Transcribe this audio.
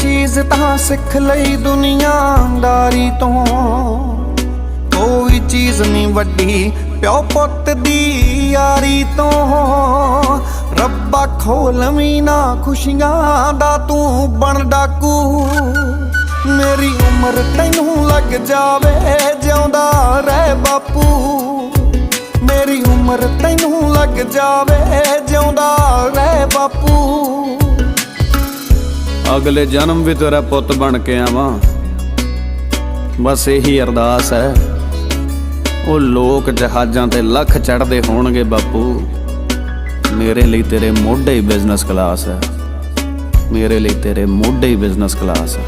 चीज तां सिख लई दुनियादारी तो, कोई चीज नहीं वड्डी प्यो पुत दी यारी तो। रब्बा खोलवी ना खुशियां दा तू बन डाकू, मेरी उम्र तैनू लग जावे जिउंदा रह बापू, मेरी उम्र तैनू लग जावे जिउंदा रह बापू। अगले जन्म भी तेरा पुत बन के आवां, बस यही अरदास है। वो लोग जहाजां ते लख चढ़दे होणगे बापू, मेरे लिए तेरे मोढे ही बिजनेस क्लास है, मेरे लिए तेरे मोढे ही बिजनेस क्लास है।